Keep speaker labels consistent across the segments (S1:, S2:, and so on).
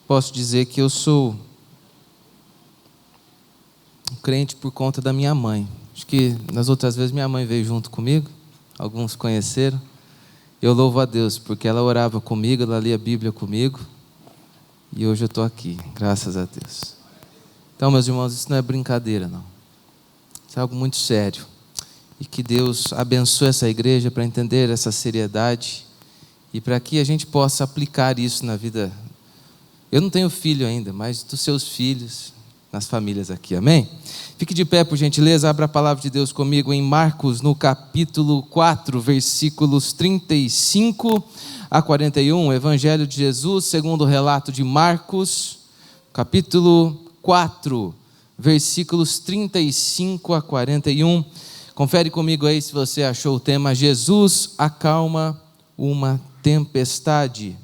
S1: posso dizer que eu sou um crente por conta da minha mãe. Acho que nas outras vezes minha mãe veio junto comigo, alguns conheceram. Eu louvo a Deus, porque ela orava comigo, ela lia a Bíblia comigo, e hoje eu estou aqui, graças a Deus. Então, meus irmãos, isso não é brincadeira, não. Isso é algo muito sério. E que Deus abençoe essa igreja para entender essa seriedade e para que a gente possa aplicar isso na vida. Eu não tenho filho ainda, mas dos seus filhos, nas famílias aqui, amém? Fique de pé, por gentileza, abra a palavra de Deus comigo em Marcos, no capítulo 4, versículos 35 a 41, Evangelho de Jesus, segundo o relato de Marcos, capítulo 4, versículos 35 a 41. Confere comigo aí se você achou o tema: Jesus acalma uma tempestade.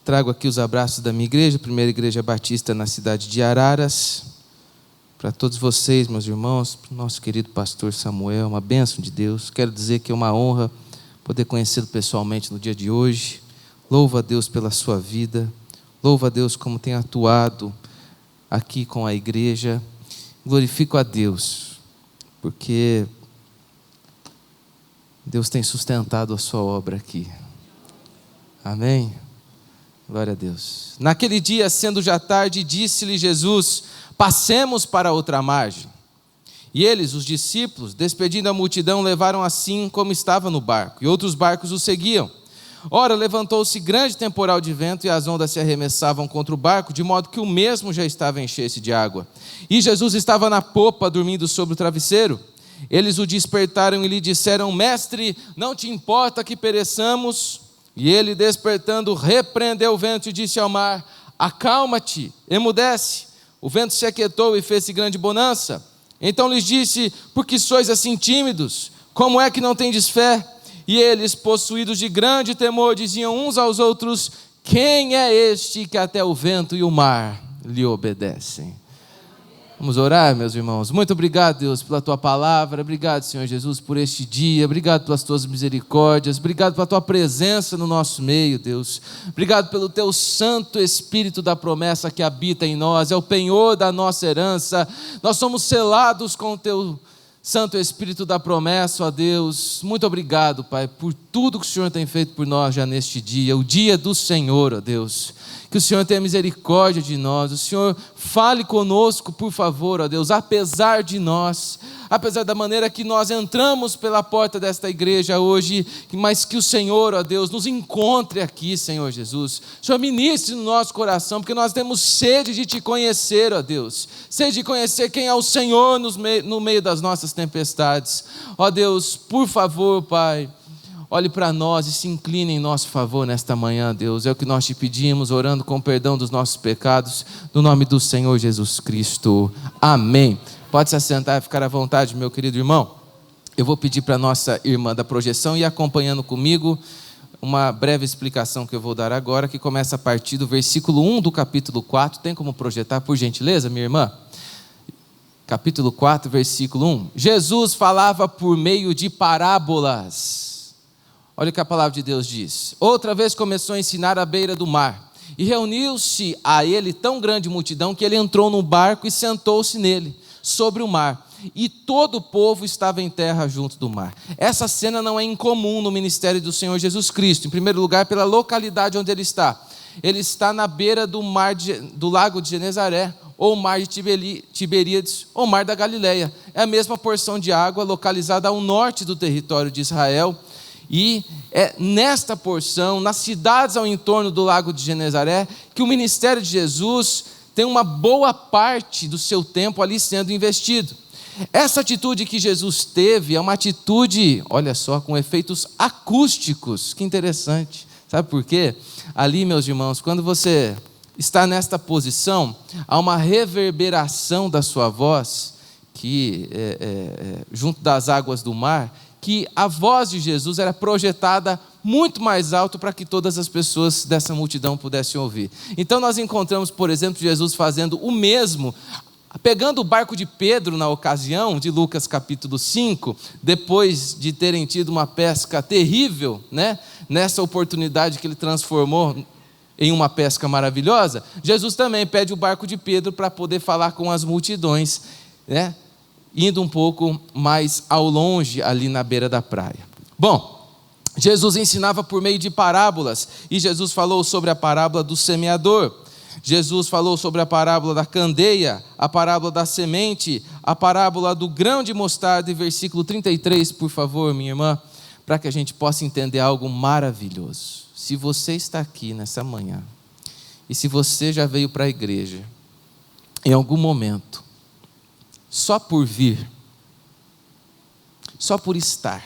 S1: Trago aqui os abraços da minha igreja, primeira igreja batista na cidade de Araras. Para todos vocês, meus irmãos, para o nosso querido pastor Samuel, uma bênção de Deus. Quero dizer que é uma honra poder conhecê-lo pessoalmente no dia de hoje. Louvo a Deus pela sua vida. Louvo a Deus como tem atuado aqui com a igreja. Glorifico a Deus, porque Deus tem sustentado a sua obra aqui. Amém? Glória a Deus. Naquele dia, sendo já tarde, disse-lhe Jesus: passemos para outra margem. E eles, os discípulos, despedindo a multidão, levaram assim como estava no barco, e outros barcos o seguiam. Ora, levantou-se grande temporal de vento, e as ondas se arremessavam contra o barco, de modo que o mesmo já estava a encher-se de água. E Jesus estava na popa, dormindo sobre o travesseiro. Eles o despertaram e lhe disseram: Mestre, não te importa que pereçamos? E ele, despertando, repreendeu o vento e disse ao mar: acalma-te, emudece. O vento se aquietou e fez-se grande bonança. Então lhes disse: por que sois assim tímidos? Como é que não tendes fé? E eles, possuídos de grande temor, diziam uns aos outros: quem é este que até o vento e o mar lhe obedecem? Vamos orar, meus irmãos. Muito obrigado, Deus, pela tua palavra. Obrigado, Senhor Jesus, por este dia. Obrigado pelas tuas misericórdias. Obrigado pela tua presença no nosso meio, Deus. Obrigado pelo teu Santo Espírito da promessa que habita em nós. É o penhor da nossa herança. Nós somos selados com o teu Santo Espírito da promessa, ó Deus. Muito obrigado, Pai, por tudo que o Senhor tem feito por nós já neste dia, o dia do Senhor, ó Deus. Que o Senhor tenha misericórdia de nós, o Senhor fale conosco, por favor, ó Deus, apesar de nós, apesar da maneira que nós entramos pela porta desta igreja hoje, mas que o Senhor, ó Deus, nos encontre aqui, Senhor Jesus. O Senhor ministre no nosso coração, porque nós temos sede de te conhecer, ó Deus, sede de conhecer quem é o Senhor no meio das nossas tempestades. Ó Deus, por favor, Pai, olhe para nós e se incline em nosso favor nesta manhã, Deus. É o que nós te pedimos, orando com perdão dos nossos pecados, no nome do Senhor Jesus Cristo. Amém. Pode se assentar e ficar à vontade, meu querido irmão. Eu vou pedir para a nossa irmã da projeção ir acompanhando comigo uma breve explicação que eu vou dar agora, que começa a partir do versículo 1 do capítulo 4. Tem como projetar, por gentileza, minha irmã? Capítulo 4, versículo 1. Jesus falava por meio de parábolas. Olha o que a palavra de Deus diz. Outra vez começou a ensinar à beira do mar. E reuniu-se a ele tão grande multidão que ele entrou no barco e sentou-se nele, sobre o mar. E todo o povo estava em terra junto do mar. Essa cena não é incomum no ministério do Senhor Jesus Cristo. Em primeiro lugar, pela localidade onde ele está. Ele está na beira do mar do lago de Genezaré, ou mar de Tiberíades, ou mar da Galileia. É a mesma porção de água localizada ao norte do território de Israel. E é nesta porção, nas cidades ao entorno do lago de Genezaré, que o ministério de Jesus tem uma boa parte do seu tempo ali sendo investido. Essa atitude que Jesus teve é uma atitude, olha só, com efeitos acústicos. Que interessante. Sabe por quê? Ali, meus irmãos, quando você está nesta posição, há uma reverberação da sua voz, que junto das águas do mar, que a voz de Jesus era projetada muito mais alto para que todas as pessoas dessa multidão pudessem ouvir. Então nós encontramos, por exemplo, Jesus fazendo o mesmo Pegando o barco de Pedro na ocasião, de Lucas capítulo 5, depois de terem tido uma pesca terrível, né? Nessa oportunidade que ele transformou em uma pesca maravilhosa, Jesus também pede o barco de Pedro para poder falar com as multidões, né? Indo um pouco mais ao longe ali na beira da praia. Bom, Jesus ensinava por meio de parábolas, e Jesus falou sobre a parábola do semeador. Jesus falou sobre a parábola da candeia, a parábola da semente, a parábola do grão de mostarda, e versículo 33, por favor, minha irmã, para que a gente possa entender algo maravilhoso. Se você está aqui nessa manhã, e se você já veio para a igreja, em algum momento, só por vir, só por estar,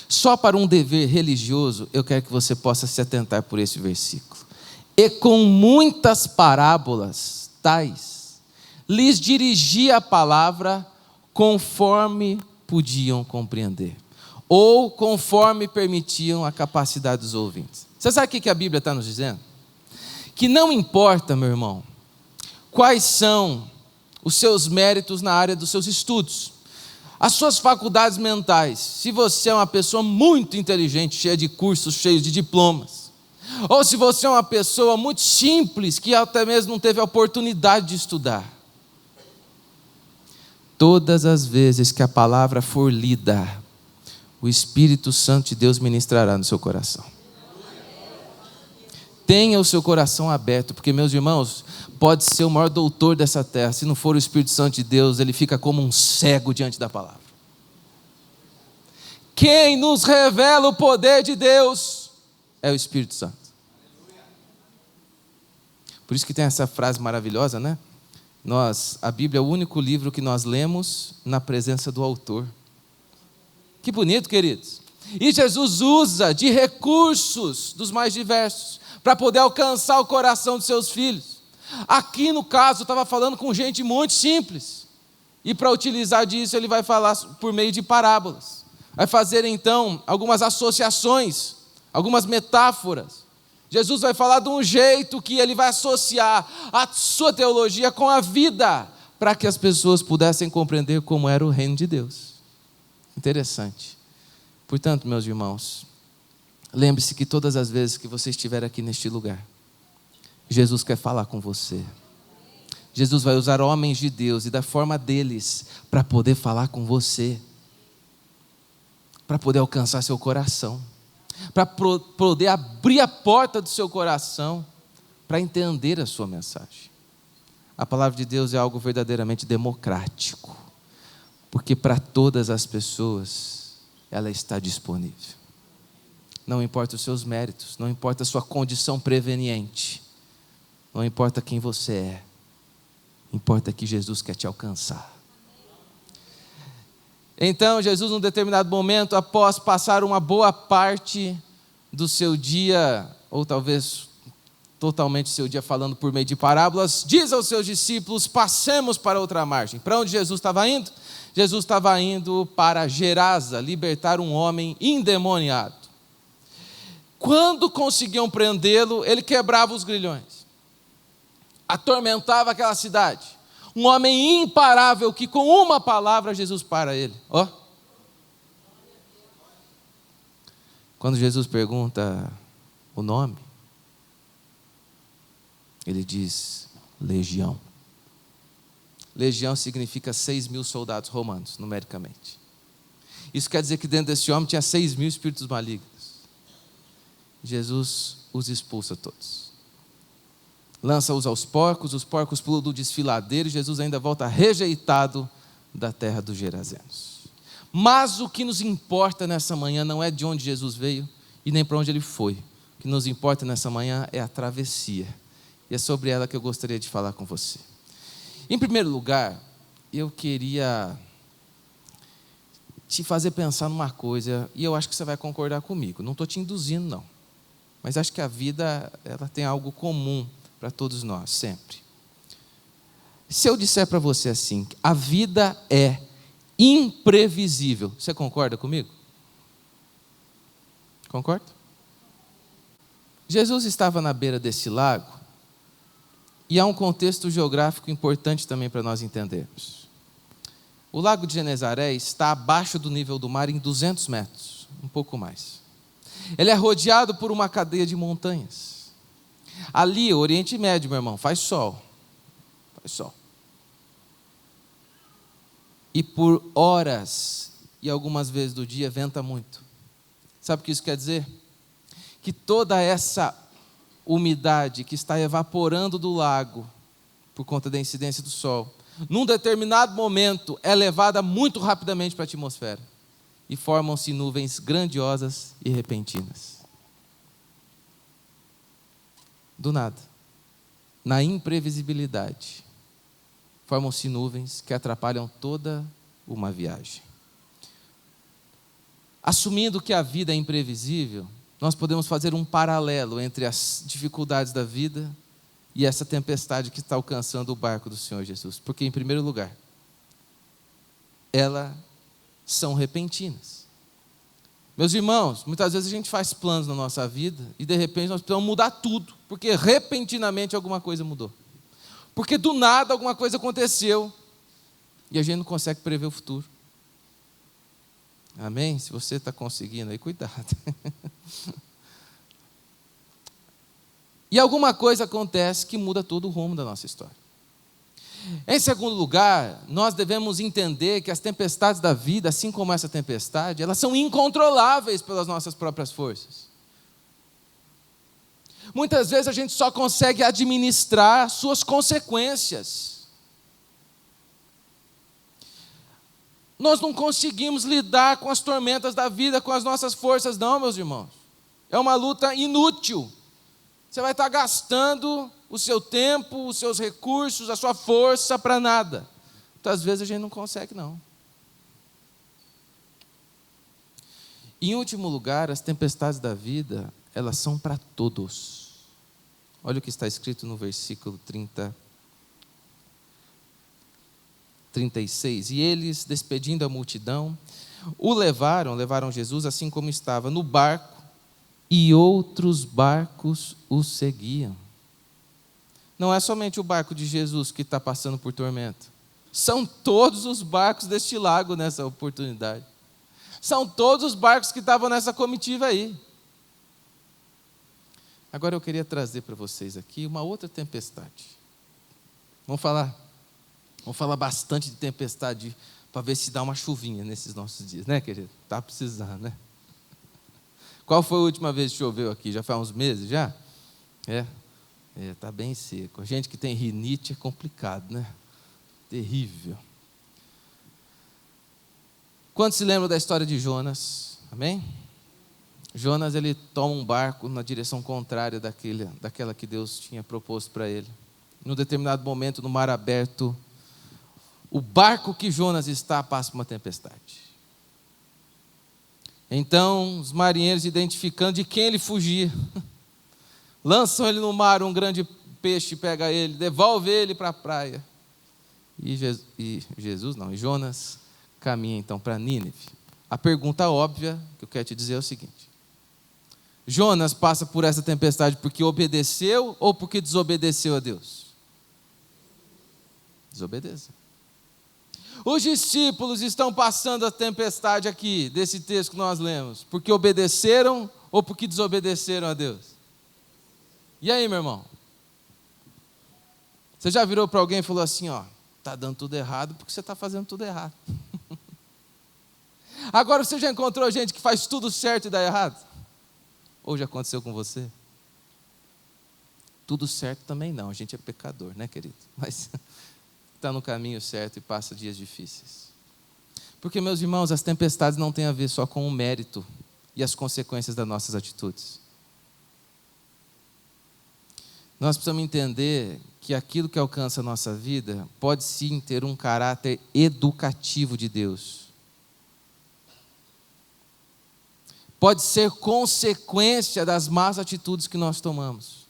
S1: só para um dever religioso, eu quero que você possa se atentar por esse versículo. E com muitas parábolas tais, lhes dirigia a palavra conforme podiam compreender, ou conforme permitiam a capacidade dos ouvintes. Você sabe o que a Bíblia está nos dizendo? Que não importa, meu irmão, quais são os seus méritos na área dos seus estudos, as suas faculdades mentais, se você é uma pessoa muito inteligente, cheia de cursos, cheia de diplomas, ou se você é uma pessoa muito simples, que até mesmo não teve a oportunidade de estudar. Todas as vezes que a palavra for lida, o Espírito Santo de Deus ministrará no seu coração. Tenha o seu coração aberto, porque, meus irmãos, pode ser o maior doutor dessa terra, se não for o Espírito Santo de Deus, ele fica como um cego diante da palavra. Quem nos revela o poder de Deus é o Espírito Santo. Por isso que tem essa frase maravilhosa, né? A Bíblia é o único livro que nós lemos na presença do autor. Que bonito, queridos. E Jesus usa de recursos dos mais diversos para poder alcançar o coração dos seus filhos. Aqui no caso, estava falando com gente muito simples. E para utilizar disso, ele vai falar por meio de parábolas. Vai fazer então algumas associações, algumas metáforas. Jesus vai falar de um jeito que ele vai associar a sua teologia com a vida, para que as pessoas pudessem compreender como era o reino de Deus. Interessante. Portanto, meus irmãos, lembre-se que todas as vezes que você estiver aqui neste lugar, Jesus quer falar com você. Jesus vai usar homens de Deus e da forma deles para poder falar com você, para poder alcançar seu coração, para poder abrir a porta do seu coração para entender a sua mensagem. A palavra de Deus é algo verdadeiramente democrático, porque para todas as pessoas ela está disponível. Não importa os seus méritos, não importa a sua condição preveniente, não importa quem você é, importa que Jesus quer te alcançar. Então, Jesus, num determinado momento, após passar uma boa parte do seu dia, ou talvez totalmente o seu dia falando por meio de parábolas, diz aos seus discípulos: passemos para outra margem. Para onde Jesus estava indo? Jesus estava indo para Gerasa, libertar um homem endemoniado. Quando conseguiam prendê-lo, ele quebrava os grilhões, atormentava aquela cidade. Um homem imparável que com uma palavra Jesus para ele. Ó. Quando Jesus pergunta o nome, ele diz legião. Legião significa 6.000 soldados romanos, numericamente. Isso quer dizer que dentro desse homem tinha 6.000 espíritos malignos. Jesus os expulsa todos. Lança-os aos porcos, os porcos pulam do desfiladeiro, e Jesus ainda volta rejeitado da terra dos Gerazenos. Mas o que nos importa nessa manhã não é de onde Jesus veio e nem para onde ele foi. O que nos importa nessa manhã é a travessia. E é sobre ela que eu gostaria de falar com você. Em primeiro lugar, eu queria te fazer pensar numa coisa, e eu acho que você vai concordar comigo. Não estou te induzindo, não. Mas acho que a vida, ela tem algo comum para todos nós, sempre. Se eu disser para você assim, a vida é imprevisível, você concorda comigo? Concorda? Jesus estava na beira desse lago, E há um contexto geográfico importante também para nós entendermos. O lago de Genezaré está abaixo do nível do mar em 200 metros, um pouco mais. Ele é rodeado por uma cadeia de montanhas. Ali, o Oriente Médio, meu irmão, faz sol. Faz sol. E por horas e algumas vezes do dia venta muito. Sabe o que isso quer dizer? Que toda essa umidade que está evaporando do lago por conta da incidência do sol, num determinado momento é levada muito rapidamente para a atmosfera e formam-se nuvens grandiosas e repentinas. Do nada, na imprevisibilidade, formam-se nuvens que atrapalham toda uma viagem. Assumindo que a vida é imprevisível, nós podemos fazer um paralelo entre as dificuldades da vida e essa tempestade que está alcançando o barco do Senhor Jesus. Porque, em primeiro lugar, elas são repentinas. Meus irmãos, muitas vezes a gente faz planos na nossa vida e, de repente, nós precisamos mudar tudo, porque repentinamente alguma coisa mudou. Porque, do nada, alguma coisa aconteceu e a gente não consegue prever o futuro. Amém? Se você está conseguindo aí, cuidado. E alguma coisa acontece que muda todo o rumo da nossa história. Em segundo lugar, nós devemos entender que as tempestades da vida, assim como essa tempestade, elas são incontroláveis pelas nossas próprias forças. Muitas vezes a gente só consegue administrar suas consequências. Nós não conseguimos lidar com as tormentas da vida, com as nossas forças, não, meus irmãos. É uma luta inútil. Você vai estar gastando o seu tempo, os seus recursos, a sua força para nada. Muitas vezes a gente não consegue, não. Em último lugar, as tempestades da vida, elas são para todos. Olha o que está escrito no versículo 36. E eles, despedindo a multidão, levaram Jesus assim como estava no barco, e outros barcos o seguiam. Não é somente o barco de Jesus que está passando por tormenta. São todos os barcos deste lago nessa oportunidade. São todos os barcos que estavam nessa comitiva aí. Agora eu queria trazer para vocês aqui uma outra tempestade. Vamos falar bastante de tempestade para ver se dá uma chuvinha nesses nossos dias, né, querido? Está precisando, né? Qual foi a última vez que choveu aqui? Já faz uns meses, já? Está bem seco. A gente que tem rinite é complicado, né? Terrível. Quantos se lembram da história de Jonas? Amém? Jonas, ele toma um barco na direção contrária daquela que Deus tinha proposto para ele. Num determinado momento, no mar aberto, o barco que Jonas está passa por uma tempestade. Então, os marinheiros, identificando de quem ele fugia, lançam ele no mar, um grande peixe pega ele, devolve ele para a praia. E Jonas caminha então para Nínive. A pergunta óbvia que eu quero te dizer é o seguinte: Jonas passa por essa tempestade porque obedeceu ou porque desobedeceu a Deus? Desobedeceu. Os discípulos estão passando a tempestade aqui, desse texto que nós lemos, porque obedeceram ou porque desobedeceram a Deus? E aí, meu irmão? Você já virou para alguém e falou assim, está dando tudo errado porque você está fazendo tudo errado. Agora, você já encontrou gente que faz tudo certo e dá errado? Ou já aconteceu com você? Tudo certo também não, a gente é pecador, né, querido? Mas está no caminho certo e passa dias difíceis. Porque, meus irmãos, as tempestades não têm a ver só com o mérito e as consequências das nossas atitudes. Nós precisamos entender que aquilo que alcança a nossa vida pode sim ter um caráter educativo de Deus. Pode ser consequência das más atitudes que nós tomamos.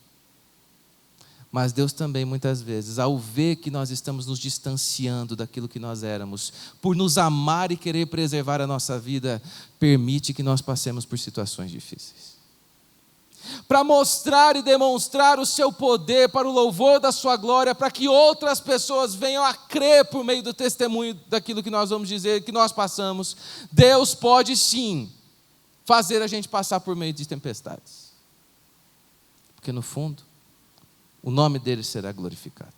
S1: Mas Deus também, muitas vezes, ao ver que nós estamos nos distanciando daquilo que nós éramos, por nos amar e querer preservar a nossa vida, permite que nós passemos por situações difíceis. para mostrar e demonstrar o seu poder para o louvor da sua glória, para que outras pessoas venham a crer por meio do testemunho daquilo que nós vamos dizer, que nós passamos. Deus pode sim fazer a gente passar por meio de tempestades, porque no fundo o nome dele será glorificado.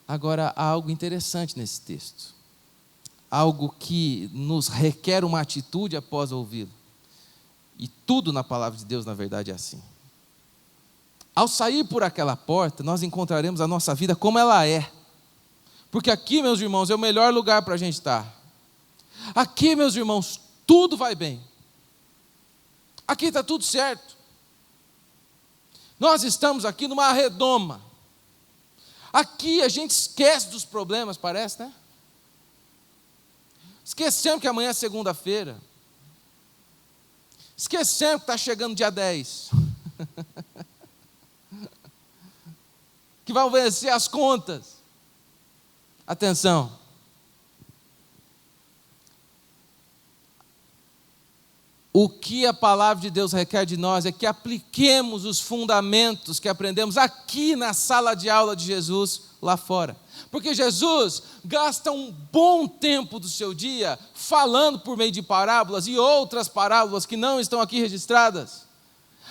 S1: Agora, há algo interessante nesse texto, algo que nos requer uma atitude após ouvi-lo. E tudo na palavra de Deus, na verdade, é assim. Ao sair por aquela porta, nós encontraremos a nossa vida como ela é. Porque aqui, meus irmãos, é o melhor lugar para a gente estar. Aqui, meus irmãos, tudo vai bem. Aqui está tudo certo. Nós estamos aqui numa redoma. Aqui a gente esquece dos problemas, parece, né? Esquecemos que amanhã é segunda-feira. Esquecemos que está chegando dia 10. Que vai vencer as contas. Atenção. O que a palavra de Deus requer de nós é que apliquemos os fundamentos que aprendemos aqui na sala de aula de Jesus lá fora. Porque Jesus gasta um bom tempo do seu dia falando por meio de parábolas e outras parábolas que não estão aqui registradas,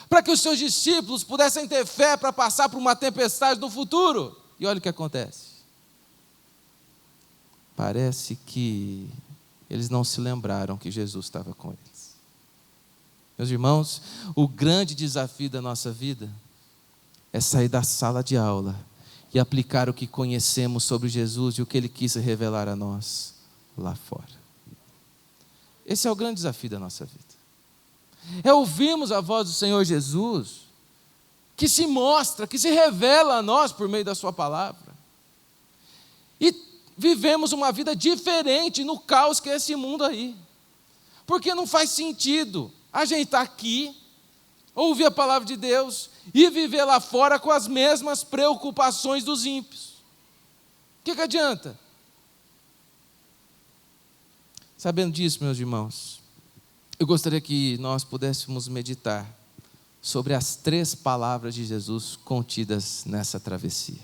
S1: para que os seus discípulos pudessem ter fé para passar por uma tempestade no futuro. E olha o que acontece. Parece que eles não se lembraram que Jesus estava com eles. Meus irmãos, o grande desafio da nossa vida é sair da sala de aula e aplicar o que conhecemos sobre Jesus e o que Ele quis revelar a nós lá fora. Esse é o grande desafio da nossa vida. É ouvirmos a voz do Senhor Jesus, que se mostra, que se revela a nós por meio da sua palavra. E vivemos uma vida diferente no caos que é esse mundo aí. Porque não faz sentido a gente estar aqui, ouvir a palavra de Deus e viver lá fora com as mesmas preocupações dos ímpios. O que adianta? Sabendo disso, meus irmãos, eu gostaria que nós pudéssemos meditar sobre as 3 palavras de Jesus contidas nessa travessia.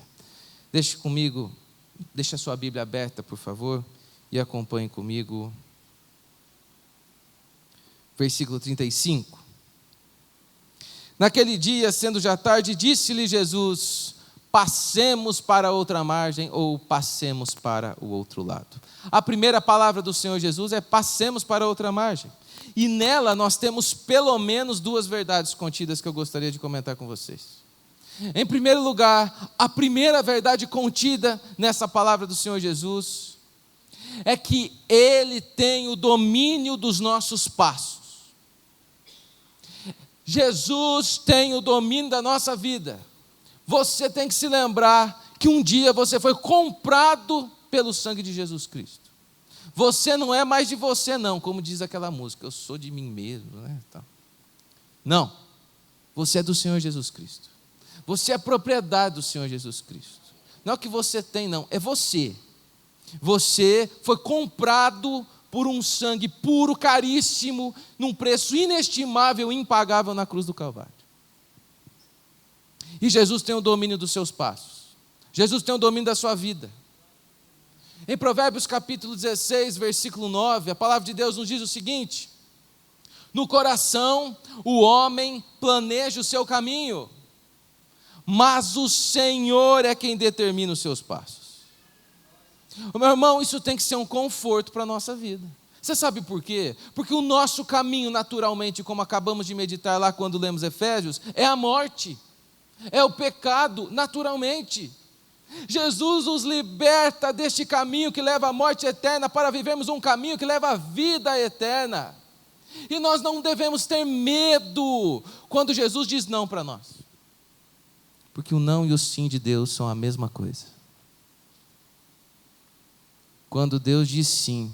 S1: Deixe a sua Bíblia aberta, por favor, e acompanhe comigo. Versículo 35. Naquele dia, sendo já tarde, disse-lhe Jesus: passemos para outra margem, ou passemos para o outro lado. A primeira palavra do Senhor Jesus é: passemos para outra margem. E nela nós temos pelo menos 2 verdades contidas que eu gostaria de comentar com vocês. Em primeiro lugar, a primeira verdade contida nessa palavra do Senhor Jesus é que Ele tem o domínio dos nossos passos. Jesus tem o domínio da nossa vida. Você tem que se lembrar que um dia você foi comprado pelo sangue de Jesus Cristo. Você não é mais de você não, como diz aquela música, eu sou de mim mesmo, né? Não, você é do Senhor Jesus Cristo. Você é propriedade do Senhor Jesus Cristo. Não é o que você tem não, é você. Você foi comprado por um sangue puro, caríssimo, num preço inestimável e impagável na cruz do Calvário. E Jesus tem o domínio dos seus passos. Jesus tem o domínio da sua vida. Em Provérbios capítulo 16, versículo 9, a palavra de Deus nos diz o seguinte: no coração o homem planeja o seu caminho, mas o Senhor é quem determina os seus passos. Meu irmão, isso tem que ser um conforto para a nossa vida. Você sabe por quê? Porque o nosso caminho naturalmente, como acabamos de meditar lá quando lemos Efésios, é a morte, é o pecado naturalmente. Jesus nos liberta deste caminho que leva à morte eterna para vivermos um caminho que leva à vida eterna. E nós não devemos ter medo quando Jesus diz não para nós. Porque o não e o sim de Deus são a mesma coisa. Quando Deus diz sim,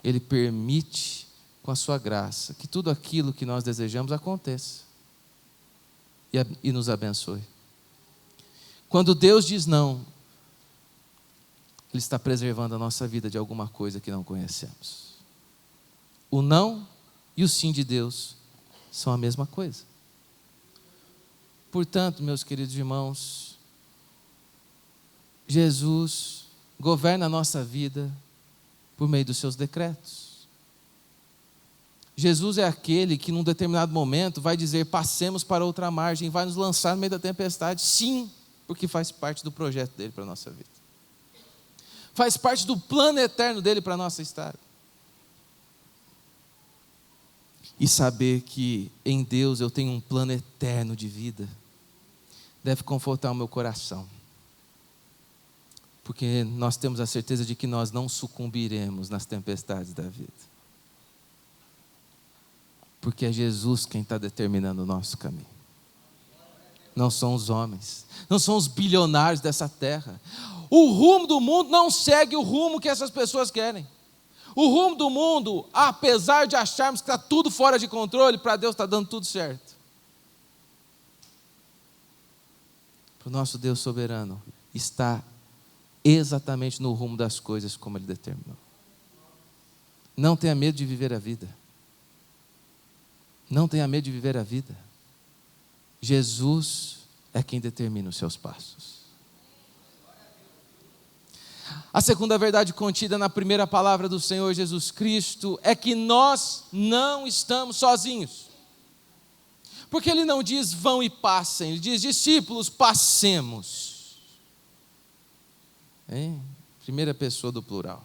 S1: Ele permite, com a sua graça, que tudo aquilo que nós desejamos aconteça e nos abençoe. Quando Deus diz não, Ele está preservando a nossa vida de alguma coisa que não conhecemos. O não e o sim de Deus são a mesma coisa. Portanto, meus queridos irmãos, Jesus governa a nossa vida por meio dos seus decretos. Jesus é aquele que num determinado momento vai dizer, passemos para outra margem, vai nos lançar no meio da tempestade, sim, porque faz parte do projeto dele para a nossa vida. Faz parte do plano eterno dele para a nossa história. E saber que em Deus eu tenho um plano eterno de vida, deve confortar o meu coração. Porque nós temos a certeza de que nós não sucumbiremos nas tempestades da vida. Porque é Jesus quem está determinando o nosso caminho. Não são os homens, não são os bilionários dessa terra. O rumo do mundo não segue o rumo que essas pessoas querem. O rumo do mundo, apesar de acharmos que está tudo fora de controle, para Deus está dando tudo certo. Para o nosso Deus soberano, está exatamente no rumo das coisas como Ele determinou. Não tenha medo de viver a vida. Não tenha medo de viver a vida. Jesus é quem determina os seus passos. A segunda verdade contida na primeira palavra do Senhor Jesus Cristo é que nós não estamos sozinhos. Porque Ele não diz vão e passem, Ele diz discípulos, passemos. Primeira pessoa do plural.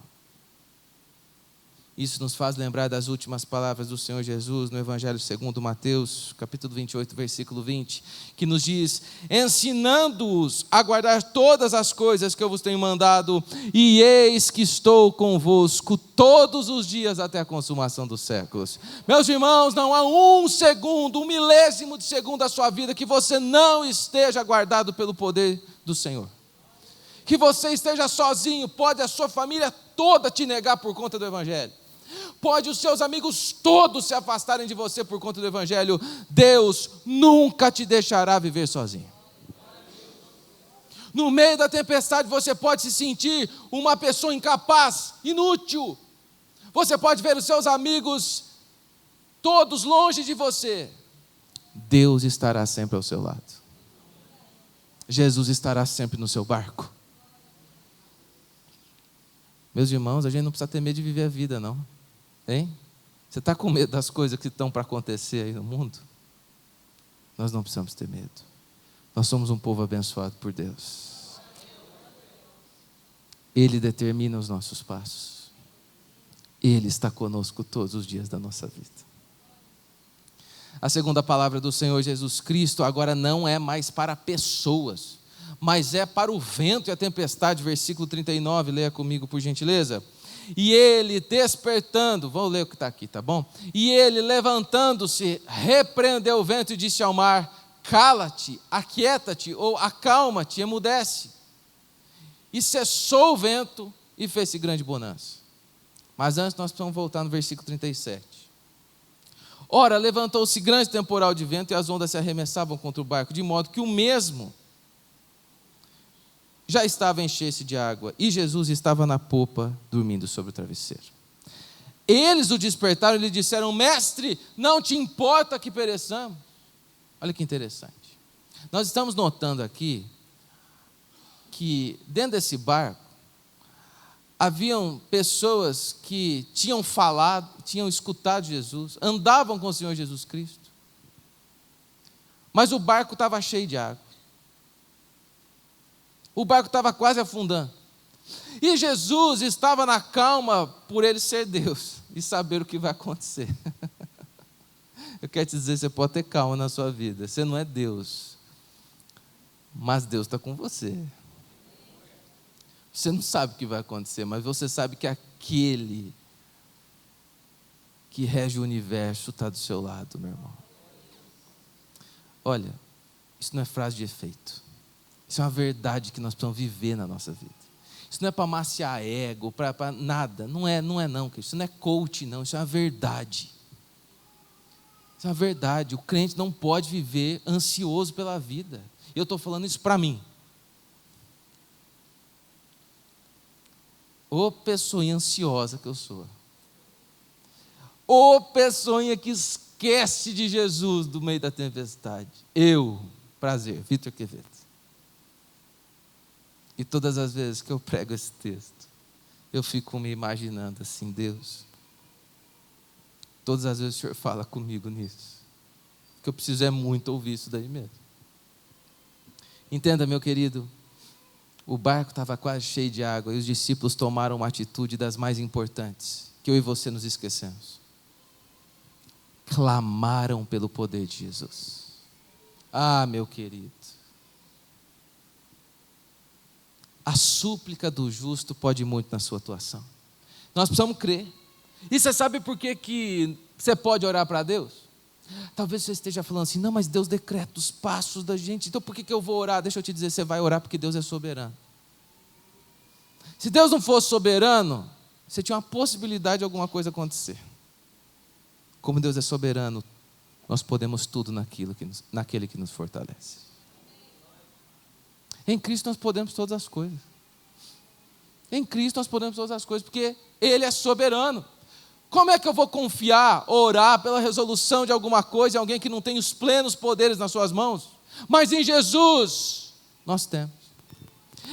S1: Isso nos faz lembrar das últimas palavras do Senhor Jesus no Evangelho segundo Mateus, capítulo 28, versículo 20, que nos diz, ensinando-os a guardar todas as coisas que eu vos tenho mandado, e eis que estou convosco todos os dias até a consumação dos séculos. Meus irmãos, não há um segundo, um milésimo de segundo da sua vida que você não esteja guardado pelo poder do Senhor. Que você esteja sozinho, pode a sua família toda te negar por conta do Evangelho. Pode os seus amigos todos se afastarem de você por conta do Evangelho. Deus nunca te deixará viver sozinho. No meio da tempestade você pode se sentir uma pessoa incapaz, inútil. Você pode ver os seus amigos todos longe de você. Deus estará sempre ao seu lado. Jesus estará sempre no seu barco. Meus irmãos, a gente não precisa ter medo de viver a vida, não. Hein? Você está com medo das coisas que estão para acontecer aí no mundo? Nós não precisamos ter medo. Nós somos um povo abençoado por Deus. Ele determina os nossos passos. Ele está conosco todos os dias da nossa vida. A segunda palavra do Senhor Jesus Cristo agora não é mais para pessoas, mas é para o vento e a tempestade, versículo 39, leia comigo por gentileza. E ele despertando, vamos ler o que está aqui, tá bom? E ele levantando-se, repreendeu o vento e disse ao mar, cala-te, aquieta-te, ou acalma-te, emudece. E cessou o vento e fez-se grande bonança. Mas antes nós precisamos voltar no versículo 37. Ora, levantou-se grande temporal de vento e as ondas se arremessavam contra o barco, de modo que o mesmo já estava a encher-se de água, e Jesus estava na popa, dormindo sobre o travesseiro. Eles o despertaram e lhe disseram, mestre, não te importa que pereçamos? Olha que interessante. Nós estamos notando aqui, que dentro desse barco, haviam pessoas que tinham falado, tinham escutado Jesus, andavam com o Senhor Jesus Cristo, mas o barco estava cheio de água. O barco estava quase afundando. E Jesus estava na calma por Ele ser Deus e saber o que vai acontecer. Eu quero te dizer, você pode ter calma na sua vida. Você não é Deus, mas Deus está com você. Você não sabe o que vai acontecer, mas você sabe que aquele que rege o universo está do seu lado, meu irmão. Olha, isso não é frase de efeito. Isso é uma verdade que nós precisamos viver na nossa vida. Isso não é para maciar ego, para nada. Não é não. Isso não é coach, não. Isso é uma verdade. Isso é uma verdade. O crente não pode viver ansioso pela vida. Eu estou falando isso para mim. Ô pessoa ansiosa que eu sou. Ô pessoinha que esquece de Jesus do meio da tempestade. Prazer, Vitor Quevedo. E todas as vezes que eu prego esse texto, eu fico me imaginando assim, Deus, todas as vezes o Senhor fala comigo nisso. O que eu preciso é muito ouvir isso daí mesmo. Entenda, meu querido, o barco estava quase cheio de água e os discípulos tomaram uma atitude das mais importantes, que eu e você nos esquecemos. Clamaram pelo poder de Jesus. Ah, meu querido, a súplica do justo pode muito na sua atuação. Nós precisamos crer. E você sabe por que você pode orar para Deus? Talvez você esteja falando assim, não, mas Deus decreta os passos da gente, então por que eu vou orar? Deixa eu te dizer, você vai orar porque Deus é soberano. Se Deus não fosse soberano, você tinha uma possibilidade de alguma coisa acontecer. Como Deus é soberano, nós podemos tudo naquele que nos fortalece. Em Cristo nós podemos todas as coisas. Em Cristo nós podemos todas as coisas, porque Ele é soberano. Como é que eu vou confiar, orar pela resolução de alguma coisa em alguém que não tem os plenos poderes nas suas mãos? Mas em Jesus, nós temos.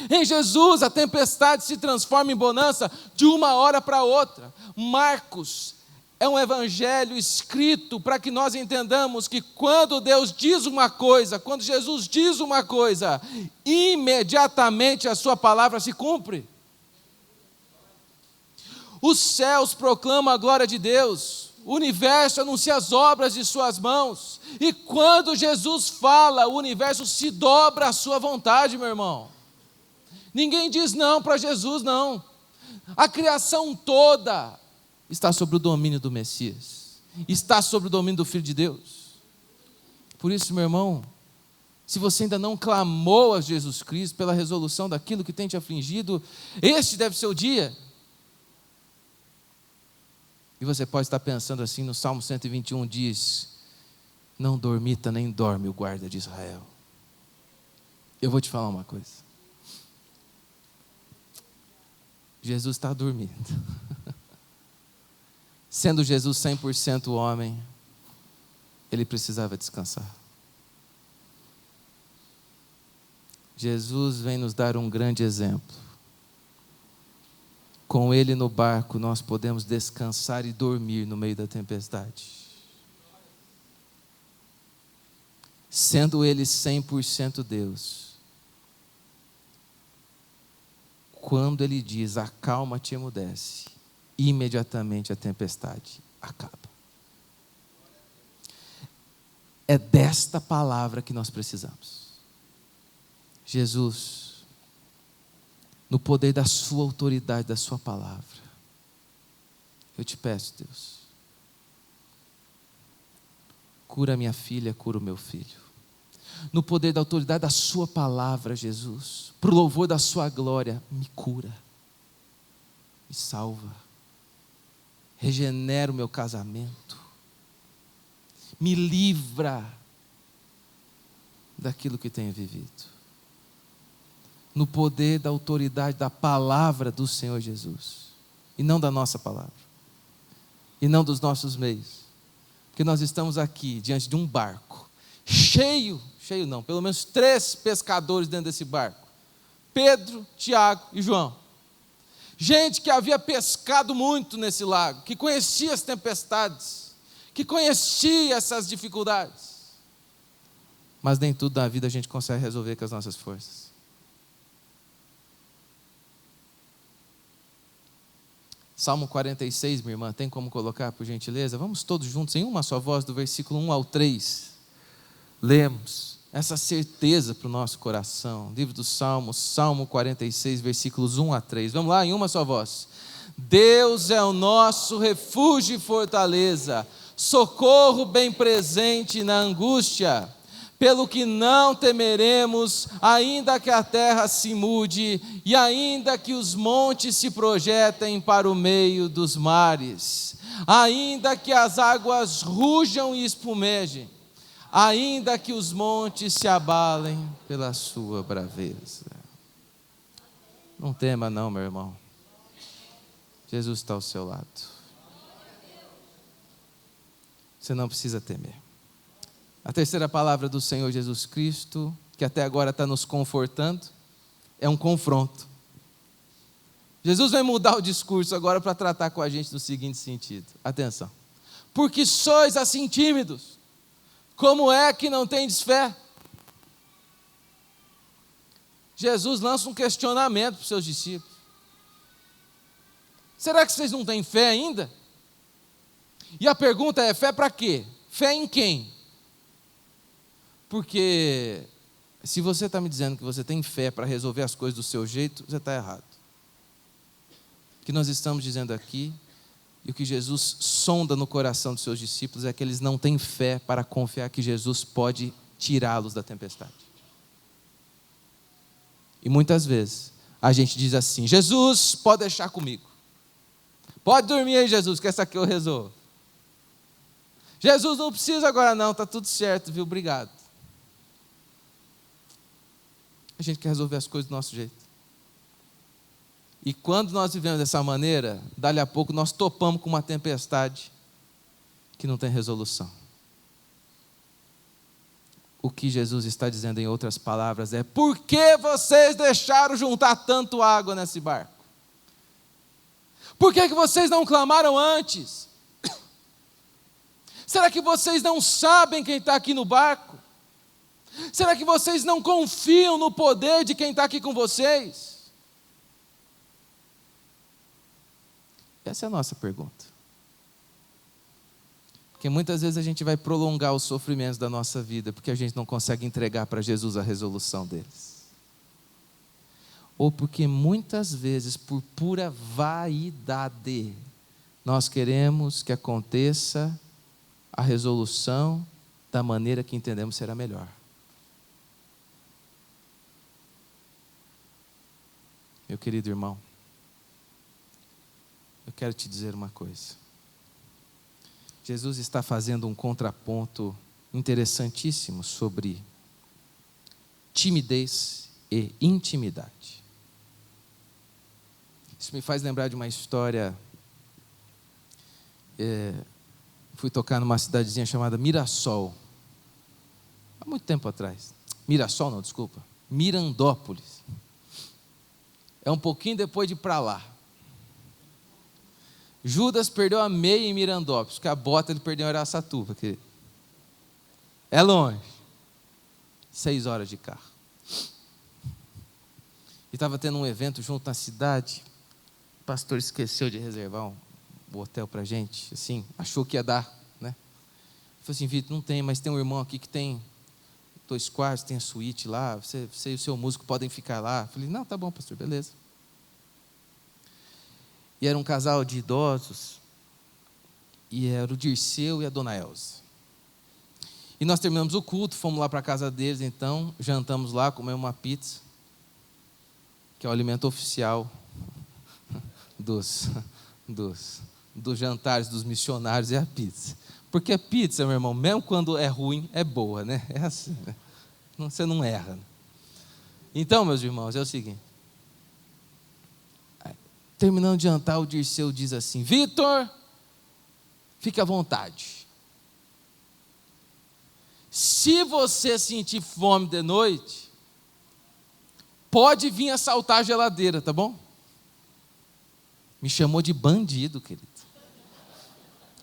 S1: Em Jesus, a tempestade se transforma em bonança de uma hora para outra. Marcos é um evangelho escrito para que nós entendamos que quando Deus diz uma coisa, quando Jesus diz uma coisa, imediatamente a sua palavra se cumpre. Os céus proclamam a glória de Deus, o universo anuncia as obras de suas mãos, e quando Jesus fala, o universo se dobra à sua vontade, meu irmão. Ninguém diz não para Jesus, não. A criação toda está sob o domínio do Messias, está sob o domínio do Filho de Deus. Por isso, meu irmão, se você ainda não clamou a Jesus Cristo pela resolução daquilo que tem te afligido, este deve ser o dia. E você pode estar pensando assim, no Salmo 121 diz, não dormita nem dorme o guarda de Israel. Eu vou te falar uma coisa. Jesus está dormindo. Sendo Jesus 100% homem, ele precisava descansar. Jesus vem nos dar um grande exemplo. Com ele no barco, nós podemos descansar e dormir no meio da tempestade. Sendo ele 100% Deus. Quando ele diz, acalma-te e emudece, imediatamente a tempestade acaba. É desta palavra que nós precisamos. Jesus, no poder da sua autoridade, da sua palavra, eu te peço, Deus, cura minha filha, cura o meu filho. No poder da autoridade da sua palavra, Jesus, para o louvor da sua glória, me cura, me salva, regenera o meu casamento, me livra daquilo que tenho vivido. No poder da autoridade da palavra do Senhor Jesus, e não da nossa palavra, e não dos nossos meios, porque nós estamos aqui diante de um barco, cheio não, pelo menos 3 pescadores dentro desse barco, Pedro, Tiago e João, gente que havia pescado muito nesse lago, que conhecia as tempestades, que conhecia essas dificuldades, mas nem tudo na vida a gente consegue resolver com as nossas forças. Salmo 46, minha irmã, tem como colocar, por gentileza? Vamos todos juntos, em uma só voz, do versículo 1 ao 3. Lemos essa certeza para o nosso coração. Livro dos Salmos, Salmo 46, versículos 1 a 3. Vamos lá, em uma só voz. Deus é o nosso refúgio e fortaleza, socorro bem presente na angústia. Pelo que não temeremos, ainda que a terra se mude, e ainda que os montes se projetem para o meio dos mares, ainda que as águas rujam e espumejem, ainda que os montes se abalem pela sua braveza. Não tema não, meu irmão. Jesus está ao seu lado. você não precisa temer. A terceira palavra do Senhor Jesus Cristo, que até agora está nos confortando, é um confronto. Jesus vai mudar o discurso agora para tratar com a gente no seguinte sentido. Atenção. Porque sois assim tímidos, como é que não tendes fé? Jesus lança um questionamento para os seus discípulos. Será que vocês não têm fé ainda? E a pergunta é: fé para quê? Fé em quem? Porque se você está me dizendo que você tem fé para resolver as coisas do seu jeito, você está errado. O que nós estamos dizendo aqui, e o que Jesus sonda no coração dos seus discípulos, é que eles não têm fé para confiar que Jesus pode tirá-los da tempestade. E muitas vezes a gente diz assim: Jesus, pode deixar comigo. Pode dormir aí, Jesus, que essa aqui eu resolvo. Jesus, não precisa agora não, está tudo certo, viu? Obrigado. A gente quer resolver as coisas do nosso jeito. E quando nós vivemos dessa maneira, dali a pouco nós topamos com uma tempestade que não tem resolução. O que Jesus está dizendo em outras palavras é: por que vocês deixaram juntar tanto água nesse barco? Por que vocês não clamaram antes? Será que vocês não sabem quem está aqui no barco? Será que vocês não confiam no poder de quem está aqui com vocês? Essa é a nossa pergunta. Porque muitas vezes a gente vai prolongar os sofrimentos da nossa vida, porque a gente não consegue entregar para Jesus a resolução deles. Ou porque muitas vezes, por pura vaidade, nós queremos que aconteça a resolução da maneira que entendemos ser a melhor. Meu querido irmão, eu quero te dizer uma coisa. Jesus está fazendo um contraponto interessantíssimo sobre timidez e intimidade. Isso me faz lembrar de uma história. Fui tocar numa cidadezinha chamada Mirassol, há muito tempo atrás. Mirassol não, desculpa, Mirandópolis. É um pouquinho depois de ir para lá. Judas perdeu a meia em Mirandópolis, porque a bota ele perdeu em Araçatuba, que é longe, 6 horas de carro. E estava tendo um evento junto na cidade, o pastor esqueceu de reservar o hotel para a gente, assim, achou que ia dar, né? Falei assim: Vitor, não tem, mas tem um irmão aqui que tem 2 quartos, tem a suíte lá, você e o seu músico podem ficar lá. Falei: não, tá bom, pastor, beleza. E era um casal de idosos, e era o Dirceu e a dona Elza. E nós terminamos o culto, fomos lá para a casa deles, então, jantamos lá, comemos uma pizza, que é o alimento oficial dos jantares dos missionários, é a pizza. Porque a pizza, meu irmão, mesmo quando é ruim, é boa, né? É assim, né? Você não erra. Né? Então, meus irmãos, é o seguinte. Terminando de jantar, o Dirceu diz assim: Vitor, fique à vontade. Se você sentir fome de noite, pode vir assaltar a geladeira, tá bom? Me chamou de bandido, querido.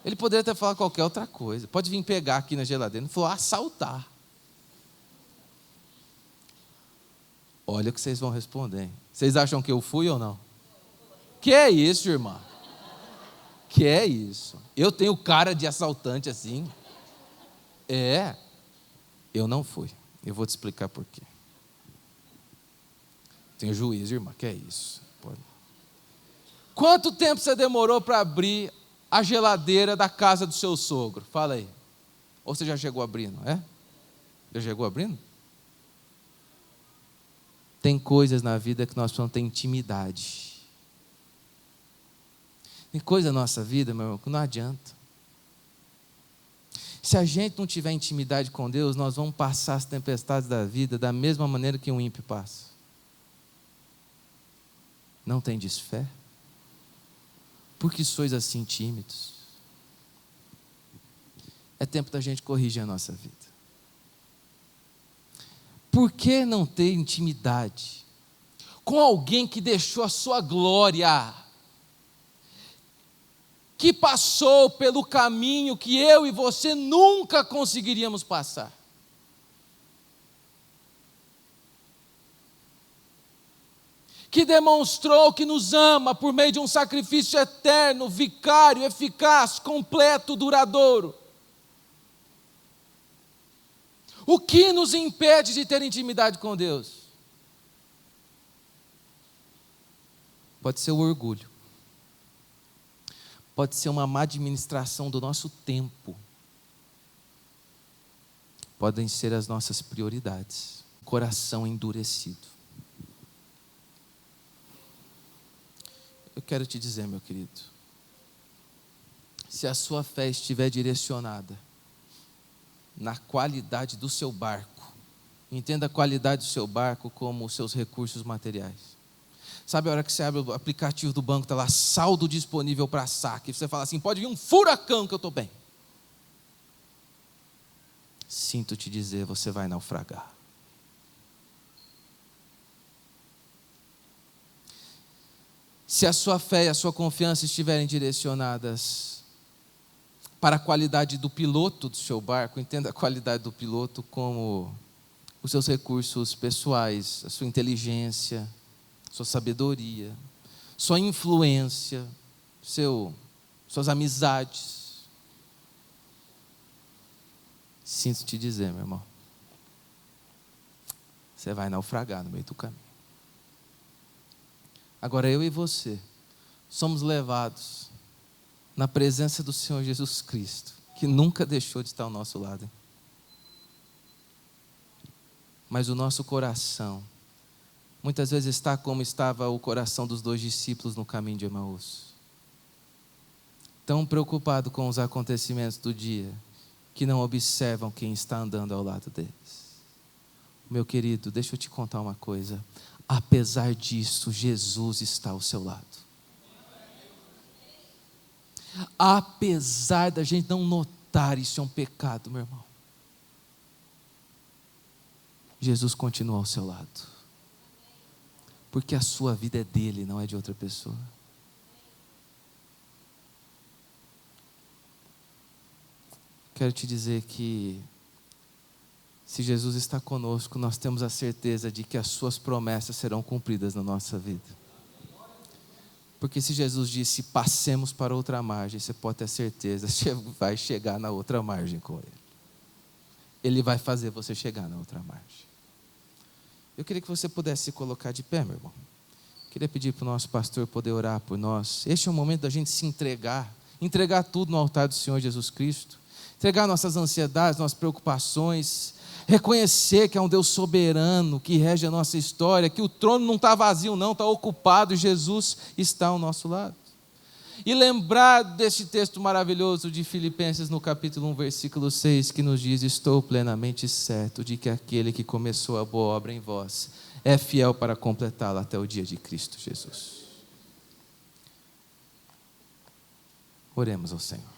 S1: Ele poderia ter falado qualquer outra coisa. Pode vir pegar aqui na geladeira. Ele falou: assaltar. Olha o que vocês vão responder. Hein? Vocês acham que eu fui ou não? Que é isso, irmã? Que é isso? Eu tenho cara de assaltante assim? Eu não fui. Eu vou te explicar por quê. Tenho juízo, irmã, que é isso? Pode. Quanto tempo você demorou para abrir a geladeira da casa do seu sogro? Fala aí. Ou você já chegou abrindo, é? Já chegou abrindo? Tem coisas na vida que nós precisamos ter intimidade. Tem coisa na nossa vida, meu irmão, que não adianta. Se a gente não tiver intimidade com Deus, nós vamos passar as tempestades da vida da mesma maneira que um ímpio passa. Não tendes fé? Por que sois assim tímidos? é tempo da gente corrigir a nossa vida. Por que não ter intimidade com alguém que deixou a sua glória, que passou pelo caminho que eu e você nunca conseguiríamos passar? Que demonstrou que nos ama por meio de um sacrifício eterno, vicário, eficaz, completo, duradouro. O que nos impede de ter intimidade com Deus? Pode ser o orgulho. Pode ser uma má administração do nosso tempo. Podem ser as nossas prioridades. Coração endurecido. Eu quero te dizer, meu querido, se a sua fé estiver direcionada na qualidade do seu barco, entenda a qualidade do seu barco como os seus recursos materiais. Sabe a hora que você abre o aplicativo do banco, está lá, saldo disponível para saque, você fala assim, pode vir um furacão que eu estou bem. Sinto te dizer, você vai naufragar. Se a sua fé e a sua confiança estiverem direcionadas para a qualidade do piloto do seu barco, entenda a qualidade do piloto como os seus recursos pessoais, a sua inteligência, sua sabedoria, sua influência, suas amizades. Sinto te dizer, meu irmão, você vai naufragar no meio do caminho. Agora eu e você somos levados na presença do Senhor Jesus Cristo, que nunca deixou de estar ao nosso lado. Mas o nosso coração, muitas vezes está como estava o coração dos 2 discípulos no caminho de Emaús. Tão preocupado com os acontecimentos do dia, que não observam quem está andando ao lado deles. Meu querido, deixa eu te contar uma coisa. Apesar disso, Jesus está ao seu lado. Apesar da gente não notar, isso é um pecado, meu irmão. Jesus continua ao seu lado. Porque a sua vida é dele, não é de outra pessoa. Quero te dizer que se Jesus está conosco, nós temos a certeza de que as suas promessas serão cumpridas na nossa vida. Porque se Jesus disse, passemos para outra margem, você pode ter certeza, você vai chegar na outra margem com Ele. Ele vai fazer você chegar na outra margem. Eu queria que você pudesse se colocar de pé, meu irmão. Queria pedir para o nosso pastor poder orar por nós. Este é o momento da gente se entregar tudo no altar do Senhor Jesus Cristo. Entregar nossas ansiedades, nossas preocupações, reconhecer que é um Deus soberano que rege a nossa história, que o trono não está vazio não, está ocupado e Jesus está ao nosso lado. E lembrar deste texto maravilhoso de Filipenses no capítulo 1, versículo 6, que nos diz, estou plenamente certo de que aquele que começou a boa obra em vós é fiel para completá-la até o dia de Cristo Jesus. Oremos ao Senhor.